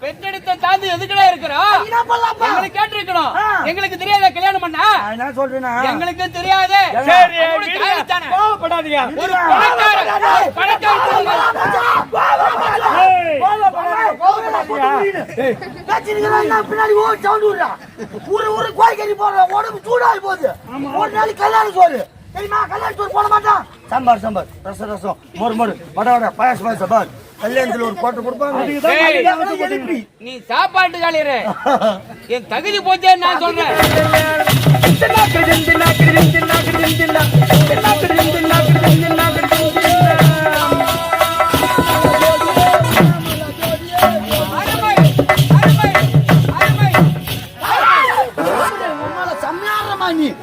பெற்றெடுத்த தாந்து எதுக்குடா இருக்கிறோம்? கேட்டிருக்கணும். எங்களுக்கு தெரியாத கல்யாணம் பண்ணா எங்களுக்கு தெரியாது. பின்னாடி ஊரு கோய்கறி போடுற உடம்பு சூடாகி போகுது. ஒரு நாளைக்கு கல்யாணம் சோறு தெரியுமா? கல்யாணம் சோறு போட மாட்டான். சாம்பார் சாம்பார், ரசம் ரசம், மொறு மொறு, வட வட, பாயசம் பாயசம் பார். கல்யாணத்துல ஒரு போட்டு கொடுப்பாங்க. நீ சாப்பாட்டு காலியரு என் தகுதி போச்சே நான் சொல்றேன்.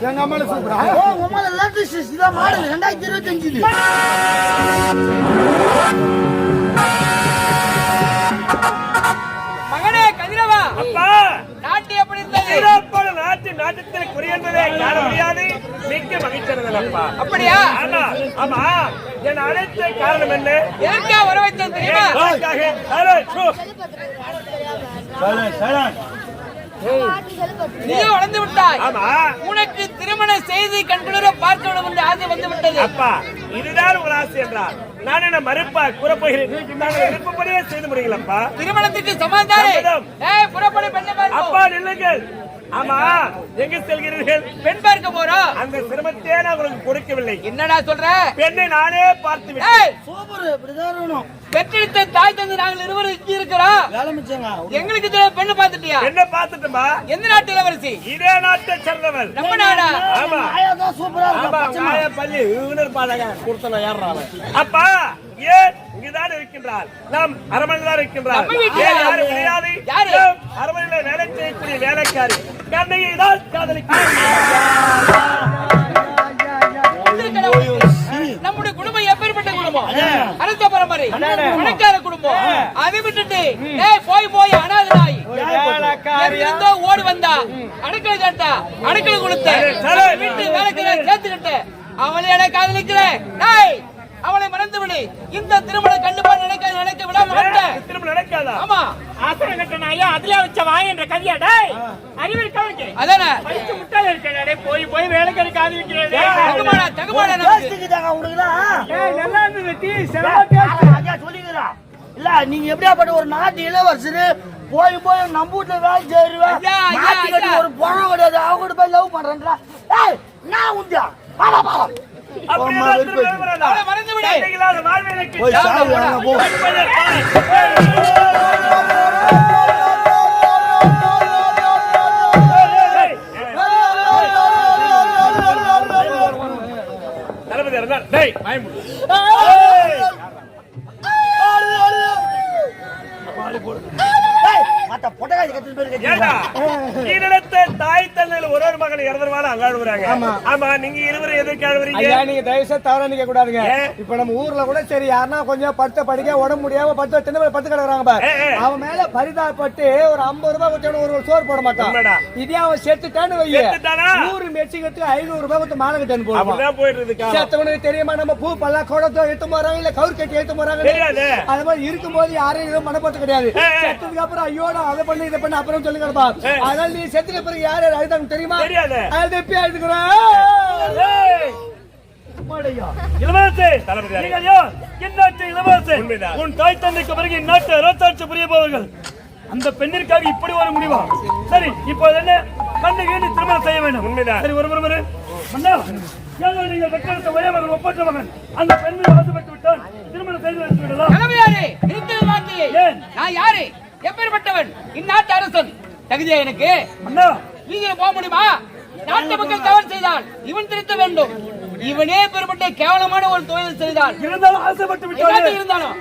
எங்க அம்மால சூப்பரா உங்க அம்மால லேட்டஸ்ட் இத மாடல் 2025 மகனே கதிரவா. அப்பா நாட்டு எப்படி இருந்தது? சிறப்பான நாட்டத்தில் குறியேண்டதே காண முடியாது. மிக்க மகிழ்ச்சியானது அப்பா. அப்படியா? ஆமா ஆமா. என் அழைத்த காரணம் என்ன? எதுக்கா வர வைத்தது தெரியுமா? நீயே வளர்ந்து விட்டாய். உனக்கு திருமண செய்தி கண்குளிர பார்க்க வேண்டும் என்று ஆசை வந்து விட்டது. அப்பா இதுதான் ஒரு ஆசை என்றால் நான் என்ன மறுப்பா கூறப்போகிறேன். நாங்கள் விருப்பப்படியே செய்து முடியுங்களப்பா. திருமணத்துக்கு சமாதானம். புறப்பட பெண்ணை பார்க்க. அப்பா நில்லுங்கள். ஆமா எங்க செல்கிறீர்கள்? பெண் பார்க்க போறோம். அந்த சிரமத்தையே நான் உங்களுக்கு கொடுக்கவில்லை. என்னடா சொல்ற? பெண்ணை நானே பார்த்து விட்டேன். சூப்பர் இப்படிதான். பெற்றெடுத்த தாய் தந்தை நாங்கள் இருவரும் இங்கே இருக்கிறோம். எங்களுக்கு பெண்ணு பார்த்துட்டியா? என்ன பார்த்துட்டுமா? எந்த நாட்டு இளவரசி? இதே நாட்டை சேர்ந்தவள். நம்ம நாடா? ஆமா சூப்பரா பள்ளி கொடுத்தன ஏறாங்க. அப்பா ஏன் இங்கதான் இருக்கின்றார்? நாம் அரண்மனையில் தான் இருக்கின்றார். யாரு கிடையாது. அரண்மனையில் வேலை செய்யக்கூடிய வேலைக்காரி கண்ணையை தான் காதலிக்கிறார். நம்முடைய குடும்பம் எப்பேற்பட்ட குடும்பம்? அரச பரம்பரை, பணக்கார குடும்பம். அதை விட்டுட்டு போய் அனாதை ஓடி வந்தா அடக்கலை கேட்டா அடக்கலை கொடுத்த வீட்டு வேலைக்கு சேர்த்துக்கிட்ட அவளை எனக்கு காதலிக்கிறேன். அவளை மறந்து விடு. இந்த திருமணம் கண்டிப்பா நடக்க விட மாட்டேன். திருமணம் நடக்காதா? ஆமா. ஆசனம் கட்டனாயா அதுல வச்ச வாய் என்ற கவியா டேய் அறிவு இருக்கவங்க அதானே படிச்சு முட்டாள இருக்கடே போய் வேலைக்கு காதலிக்கிறேன். தகுமாடா பேசிக்கிட்டாங்க உங்களுக்குலாம். எல்லாம் வெட்டி செலவா பேச ஐயா சொல்லிக்கிறா. இல்ல நீங்க எப்படியாப்பட்ட ஒரு நாட்டு இளவரசரு போய் நம்ம வீட்டுல வேலை செய்யறவன் ஒரு பணம் கிடையாது. அவங்க போய் லவ் பண்றா. நான் உண்டியா பாலா பாலா மறந்து விடு. தாய் தந்தையில ஒரு மகள் இறந்துருவாங்க அங்க அழுகுறாங்க. ஆமா நீங்க இருவரும் எதுக்கு அழுகுறீங்க? நீங்க தயவுசா தவறா நிக்க கூடாதுங்க. இப்ப நம்ம ஊர்ல கூட சரி யாருன்னா கொஞ்சம் படுத்த படிக்க உடம்பு முடியாம படுத்து பத்து கிடக்குறாங்க. அவன் மேல பரிதாபப்பட்டு ஒரு 50 ரூபாய் கொடுத்து ஒரு சோறு போட மாட்டான். இதே அவன் செத்துட்டான்னு வைய 100 மெச்சிக்கிறதுக்கு 500 ரூபாய் கொடுத்து மாலை கட்டணும் போடுவான். செத்தவனுக்கு தெரியுமா நம்ம பூ பல்லா குடத்தோ எடுத்து போறாங்க இல்ல கவுர் கட்டி எடுத்து போறாங்க. அது மாதிரி இருக்கும்போது யாரும் எதுவும் மனப்பத்து கிடையாது. செத்ததுக்கு அப்புறம் ஐயோட அதை பண்ணி இதை பண்ணி அப்புறம் சொல்லி கிடப்பா. அதனால நீ செத்துக்கு பிறகு யாரு அழுதாங்க தெரியுமா? அது எப்படி அழுதுக்குறேன்? உன் தாய் தந்தைக்கு பிறகு இந்நாட்டு அரசாட்சி புரியப்பவர்கள் அந்த பெண்ணிற்காக இப்படி ஒரு முடிவா? சரி இப்போது என்ன கண்ணு கேட்டு திருமணம் செய்ய வேண்டும். உண்மைதான். சரி ஒரு நீங்கள் பெற்றெடுத்த ஒரே மகன் ஒப்பற்ற மகன் அந்த பெண்ணை வளர்த்து விட்டால் திருமணம் செய்து வைத்து விடலாம். நான் யாரு? எப்பேற்பட்டவன்? இந்நாட்டு அரசன் தகுதியா எனக்கு? அண்ணா நீங்க போக முடியுமா? நாட்டு மக்கள் தவறு செய்தால் இவன் திருத்த வேண்டும். இவனே பெருமட்ட கேவலமான ஒரு தொழில் செய்தால் இருந்தாலும் ஆசைப்பட்டு விட்டால் இருந்தாலும்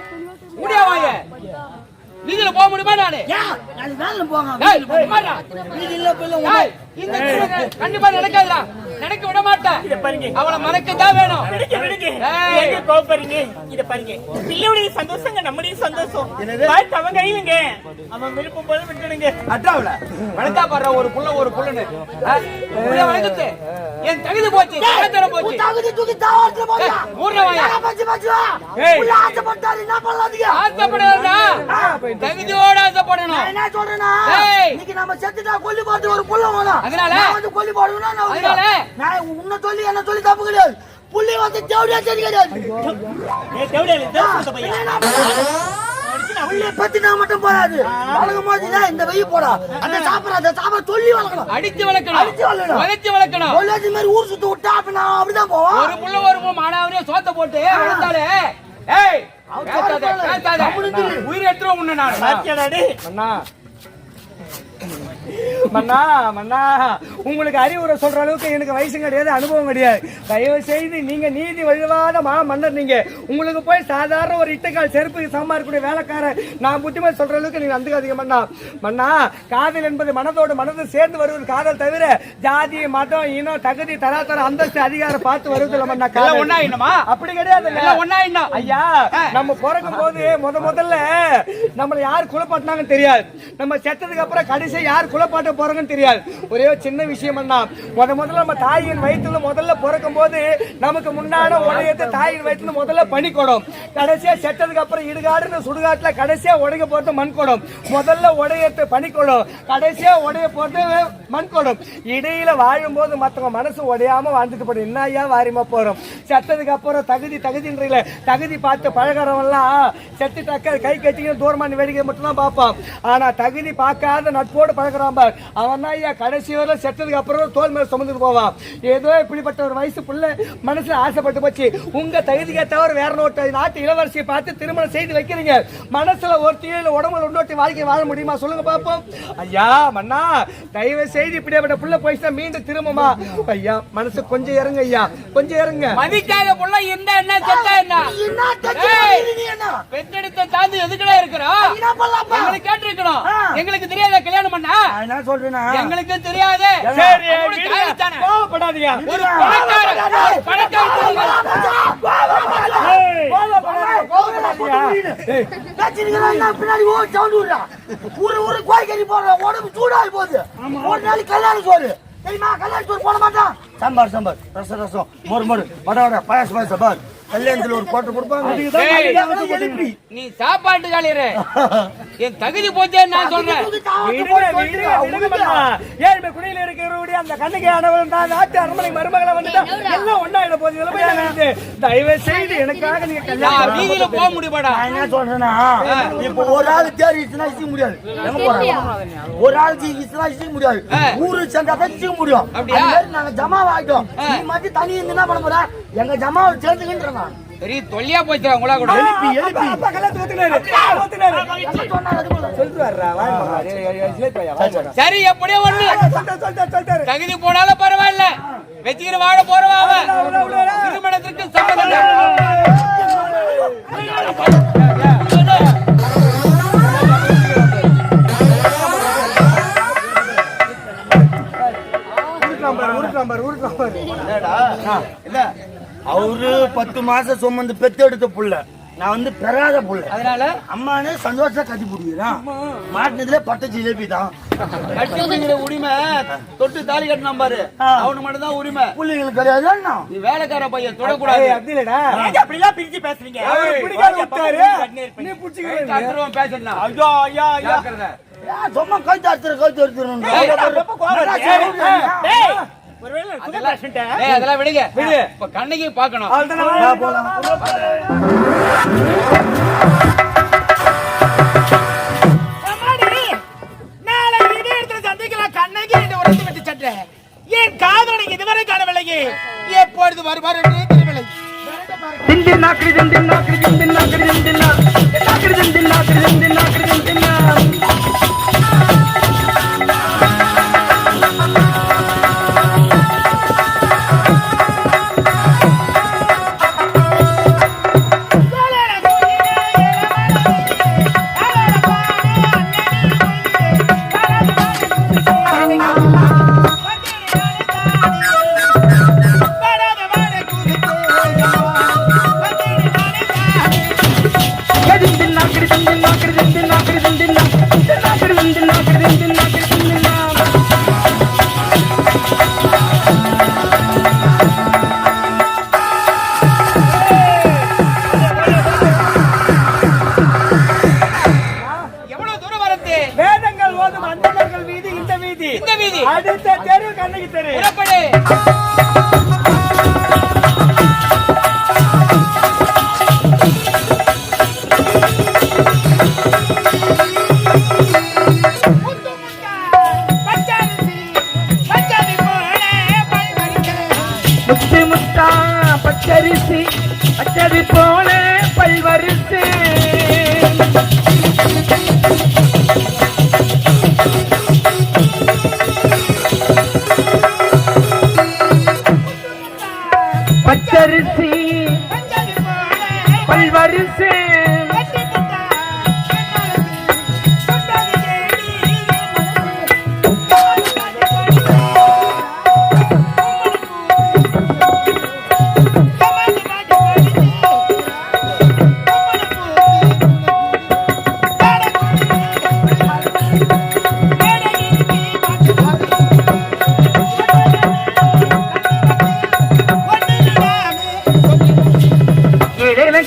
முடியாவாங்க. நீங்க போக முடியுமா? நானு போங்க கண்டிப்பா நடக்காதுடா. நடக்க விட மாட்டேன். இத பாருங்க. அவளை மறக்கத்தான் வேணும். விடுங்க. ஏய். ஏங்க கோபப்படுறீங்க? இத பாருங்க. பிள்ளையுடைய சந்தோஷங்க நம்முடைய சந்தோஷம். வாழ்க்கை அவன் கையிலங்க. அவன் விருப்பம் போல விட்டுடுங்க. அட்டாவல வணக்கா பாடுற ஒரு புள்ளன்னு வணக்கத்து என் தகுதி போச்சு, தரம் போச்சு. தகுதி தூக்கி தாவத்துல போயா ஊர்ல வாயா. பஞ்சு பஞ்சு உள்ள ஆசைப்பட்டாரு என்ன பண்ணலாதீங்க. ஆசைப்படாதா? தகுதியோட ஆசைப்படணும். என்ன சொல்றேன்னா ஏய். இன்னைக்கு நம்ம செத்துட்டா கொல்லி போட்டு ஒரு புள்ள வேணும். அதனால? நான் வந்து கொல்லி போடுவேன்னா நான் அதனால? நான் உன்னை சொல்லி என்ன சொல்லி தப்பு கிடையாது. புள்ளி வந்து தேவடியா சரி கிடையாது. தேவடியா தேவசத்த பையன். புள்ளிய பத்தினா மட்டும் போறாது. வளர்க்கும் போதுதான் இந்த வெயி போடா. அந்த சாப்பிட சொல்லி வளர்க்கணும். அடிச்சு வளர்க்கணும். வளைச்சு வளர்க்கணும். கொல்லாதி மாதிரி ஊர் சுத்த விட்டா அப்ப நான் அப்படிதான் போவோம். ஒரு புள்ள ஒரு மானாவரே சோத்த போட்டு வளர்த்தாலே ஏய் பேசாத உயிர் எடுத்துருவோம் உன்னை நான். பாத்தியாடா டேய். மன்னா மன்னா உங்களுக்கு அறிவுரை சொல்ற அளவுக்கு எனக்கு வயசு கிடையாது, அனுபவம் கிடையாது. தயவு செய்து நீங்க நீதி வழிவாத மன்னர். நீங்க உங்களுக்கு போய் சாதாரண ஒரு இட்டக்கால் செருப்புக்கு சமமா இருக்கக்கூடிய வேலைக்காரன் நான் புத்திமதி சொல்ற அளவுக்கு நீங்க நந்துக்காதீங்க மன்னா. மன்னா காதல் என்பது மனதோடு மனது சேர்ந்து வருவது காதல் தவிர ஜாதி மதம் இனம் தகுதி தராதரம் அந்தஸ்து அதிகாரம் பார்த்து வருவதில்லை மன்னா. ஒன்னா என்னமா அப்படி கிடையாது. ஒன்னா என்ன ஐயா, நம்ம பிறக்கும் போது முதல்ல நம்மள யார் குலப்பாட்டினாங்கன்னு தெரியாது. நம்ம செத்ததுக்கு அப்புறம் கடைசியா யார் குலப்பாட்ட போறாங்கன்னு தெரியாது. ஒரே சின்ன விஷயம் தான். முதல்ல நம்ம தாயின் வயிற்றுல முதல்ல பிறக்கும் போது நமக்கு முன்னாடி உடையத்து தாயின் வயிற்றுல முதல்ல பனிக்கொடும். கடைசியா செத்ததுக்கு அப்புறம் இடுகாடுன்னு சுடுகாட்டுல கடைசியா உடைய போட்டு மண்கொடும். முதல்ல உடையத்து பனிக்கொடும், கடைசியா உடைய போட்டு மண்கொடும். இடையில வாழும் போது மத்தவங்க மனசு உடையாம வாழ்ந்துட்டு போடும். என்ன ஐயா வாரிமா போறோம். செத்ததுக்கு அப்புறம் தகுதின்றீங்களே, தகுதி பார்த்து பழகிறவெல்லாம் செத்து டக்க கை கட்டிங்க தூரமான வேடிக்கை மட்டும் தான் பார்ப்பான். ஆனா தகுதி பார்க்காத நட்போடு பழகிறான் பார், அவன் தான் ஐயா கடைசி வரை செத்ததுக்கு அப்புறம் தோல் மேல சுமந்துட்டு போவான். ஏதோ இப்படிப்பட்ட ஒரு வயசு புள்ள மனசுல ஆசைப்பட்டு போச்சு. உங்க தகுதிக்கு தவிர வேற நாட்டு இளவரசியை பார்த்து திருமணம் செய்து வைக்கிறீங்க. மனசுல ஒருத்தியில உடம்புல ஒன்றோட்டி வாழ்க்கை வாழ முடியுமா சொல்லுங்க பாப்போம். ஐயா மன்னா, தயவு செய்து இப்படிப்பட்ட புள்ள போயிடுச்சா மீண்டும் திரும்பமா ஐயா மனசு கொஞ்சம் இறங்க. ஐயா கொஞ்சம் இறங்க. மதிக்காத புள்ள இருந்தா என்ன செத்தா என்ன பெற்றெடுத்த தாந்து எதுக்குடா இருக்கிறோம். எங்களுக்கு கேட்டிருக்கணும். எங்களுக்கு தெரியாத கல்யாணம் பண்ணா என்ன சொல்றேன்னா எங்களுக்கு தெரியாது. கோவப்படாதீங்க. ஒரு பணக்கார பின்னாடி ஊரு கோய்கறி போடுற உடம்பு சூடாகி போகுது. ஒரு நாளைக்கு கல்யாணம் சோறு தெரியுமா? கல்யாண சோறு போட மாட்டான். சாம்பார் ரசம் மொறு வட பாயசம் பார். கல்யாணத்துல ஒரு கோட்டை கொடுப்பாங்க. நீ சாப்பாட்டு காலியரு என் தகுதி போச்சேன்னு நான் சொல்றேன். ஏழ்மை குடியில இருக்கிறவருடைய அந்த கண்ணுக்கு ஆனவன் தான் நாட்டு அரண்மனை மருமகளை வந்துட்டா எல்லாம் ஒண்ணாயிட போகுது. தயவு செய்து எனக்காக நீங்க கல்யாணம் வீதியில போக முடியுமாடா? நான் என்ன சொல்றேன்னா, இப்ப ஒரு ஆள் தேடிச்சுன்னா இசிக்க முடியாது. எங்க போறாங்க? ஒரு ஆள் இசிக்க முடியாது. ஊரு சேர்ந்தா தான் இசிக்க முடியும். அப்படியா? நாங்க ஜமாவா ஆயிட்டோம். நீ மட்டும் தனி இருந்து என்ன பண்ண போற? எங்க ஜமாவை சேர்ந்துக்கின்றேன். பெரிய தொல்லியா போச்சுடா உங்களா கூட. சரி எப்படியோ ஒண்ணு தகுதி போனாலும் பரவாயில்ல, வெச்சிக்கிற வாழ போறவாவ திருமணத்திற்கு சம்மதம். அவரு 10 மாசம் சுமந்து பெத்தெடுத்த புள்ள, நான் வந்து பெறாத புள்ள. அதனால அம்மானே சந்தோஷம் கட்டி பிடிக்கிறான். மாட்டினதுல பட்ட ஜிலேபி தான். கட்டிங்கிற உரிமை தொட்டு தாலி கட்டினா பாரு, அவனு மட்டும் தான் உரிமை. பிள்ளைங்களுக்கு கிடையாது. நீ வேலைக்கார பையன் தொடக்கூடாது. அப்படி இல்லடா, அப்படிலாம் பிரிச்சு பேசுறீங்க. நீ புடிச்சுக்கிறேன் பேசணும். ஐயோ ஐயா ஐயா சும்மா கழுத்து அறுத்துறோம். அதெல்லாம் விடுங்க. இப்ப கண்ணைக்கு பாக்கணும். என் காதலை இதுவரை காணவில்லையே, எப்பொழுது வருவார் என்று தெரியவில்லை. பச்சரிசி பச்சது போல பல்வரிசை பச்சரிசி பல்வரிசை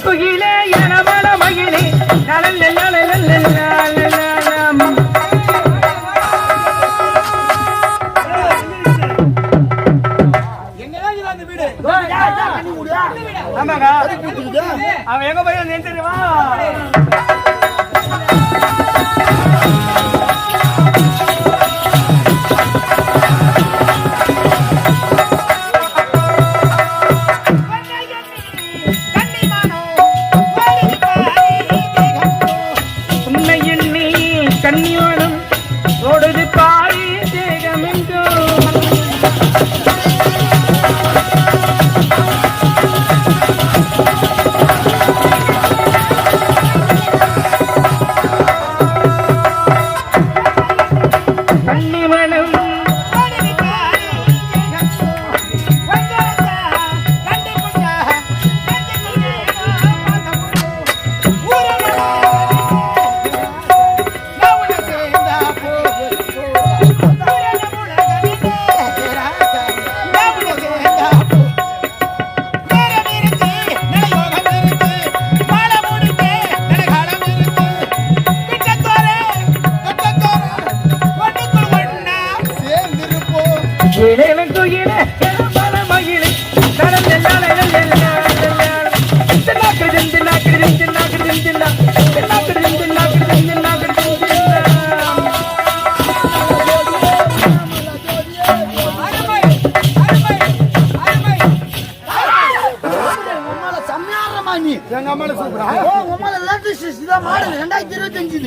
குயிலே எனமல மகிழே நலல்ல ஆமாங்க அவன் எங்க போய் வந்து தெரியுமா கன்னியோடும் ஓடுது பாரி தேகமெங்கோ கன்னிமணம் எங்க அம்மால சூப்பரா உங்க அம்மால லேட்டஸ்ட் இதான் மாடல் 2025